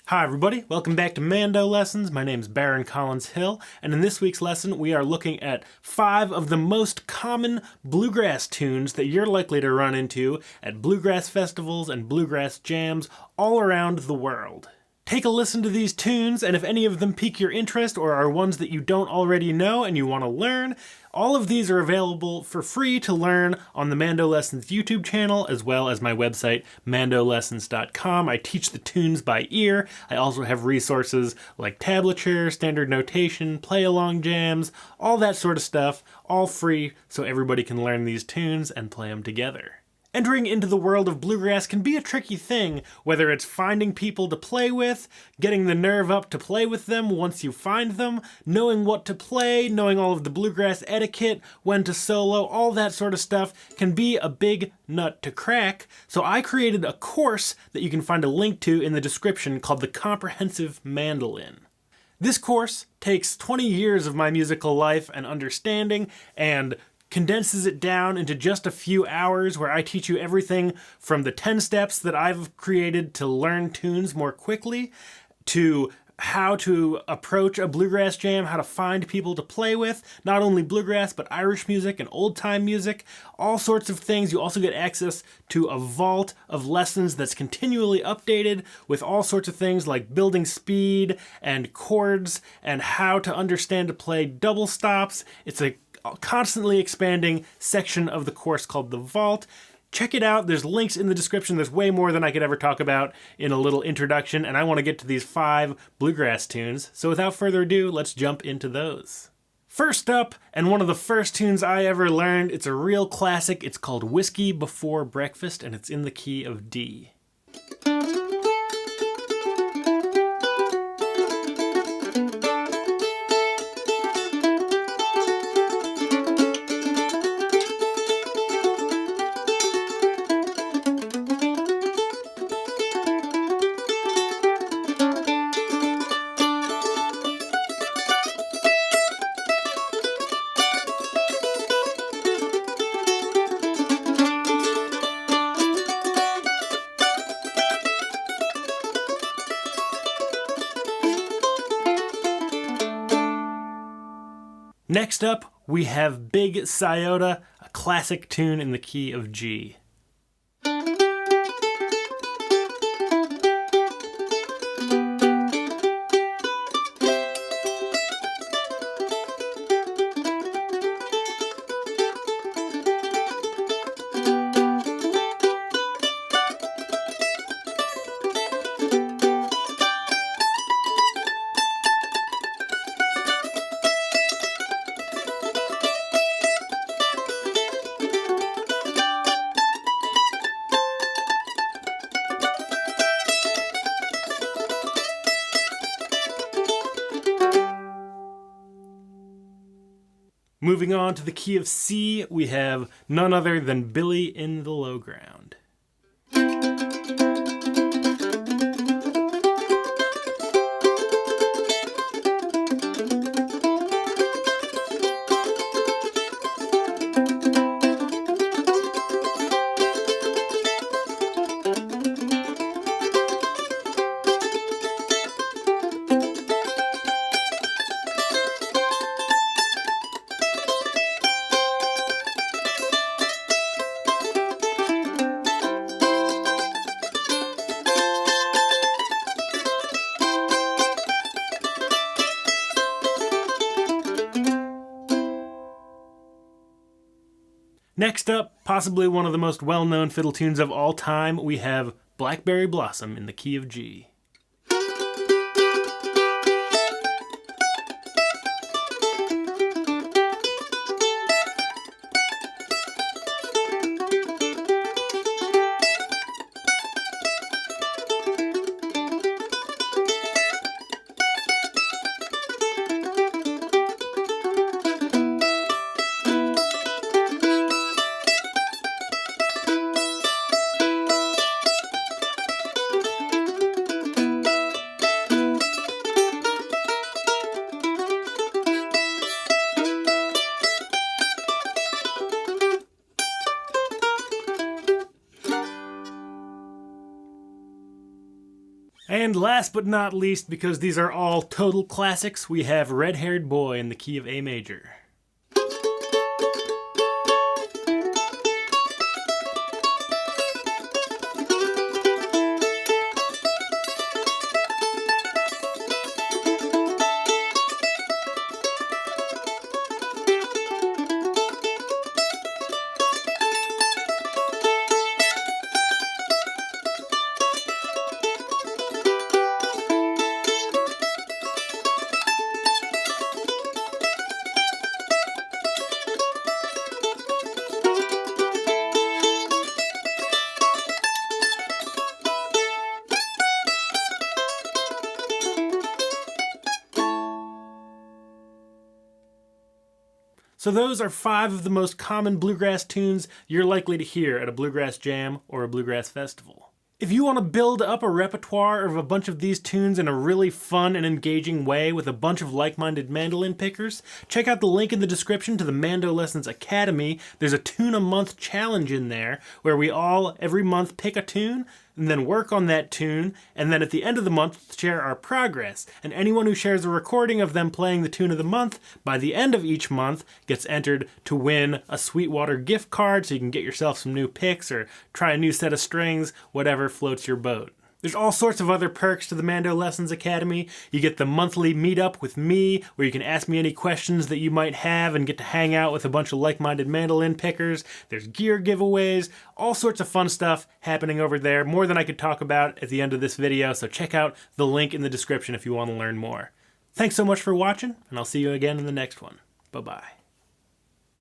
Hi everybody, welcome back to Mando Lessons. My name is Baron Collins Hill, and in this week's lesson we are looking at 5 of the most common bluegrass tunes that you're likely to run into at bluegrass festivals and bluegrass jams all around the world. Take a listen to these tunes, and if any of them pique your interest or are ones that you don't already know and you want to learn, all of these are available for free to learn on the Mando Lessons YouTube channel, as well as my website, mandolessons.com. I teach the tunes by ear. I also have resources like tablature, standard notation, play-along jams, all that sort of stuff, all free so everybody can learn these tunes and play them together. Entering into the world of bluegrass can be a tricky thing, whether it's finding people to play with, getting the nerve up to play with them once you find them, knowing what to play, knowing all of the bluegrass etiquette, when to solo, all that sort of stuff can be a big nut to crack. So I created a course that you can find a link to in the description called the Comprehensive Mandolin. This course takes 20 years of my musical life and understanding and condenses it down into just a few hours, where I teach you everything from the 10 steps that I've created to learn tunes more quickly, to how to approach a bluegrass jam, how to find people to play with, not only bluegrass, but Irish music and old-time music, all sorts of things. You also get access to a vault of lessons that's continually updated with all sorts of things like building speed and chords and how to understand to play double stops. It's a constantly expanding section of the course called the Vault. Check it out. There's links in the description. There's way more than I could ever talk about in a little introduction, and I want to get to these 5 bluegrass tunes. So without further ado, let's jump into those. First up, and one of the first tunes I ever learned, it's a real classic. It's called Whiskey Before Breakfast, and it's in the key of D. Next up, we have Big Scioto, a classic tune in the key of G. Moving on to the key of C, we have none other than Billy in the Low Ground. Next up, possibly one of the most well-known fiddle tunes of all time, we have Blackberry Blossom in the key of G. And last but not least, because these are all total classics, we have Red-Haired Boy in the key of A major. So those are 5 of the most common bluegrass tunes you're likely to hear at a bluegrass jam or a bluegrass festival. If you want to build up a repertoire of a bunch of these tunes in a really fun and engaging way with a bunch of like-minded mandolin pickers, check out the link in the description to the Mando Lessons Academy. There's a tune a month challenge in there where we all every month pick a tune and then work on that tune, and then at the end of the month share our progress. And anyone who shares a recording of them playing the tune of the month by the end of each month gets entered to win a Sweetwater gift card so you can get yourself some new picks or try a new set of strings, whatever floats your boat. There's all sorts of other perks to the Mando Lessons Academy. You get the monthly meetup with me, where you can ask me any questions that you might have and get to hang out with a bunch of like-minded mandolin pickers. There's gear giveaways, all sorts of fun stuff happening over there, more than I could talk about at the end of this video, so check out the link in the description if you want to learn more. Thanks so much for watching, and I'll see you again in the next one. Bye-bye.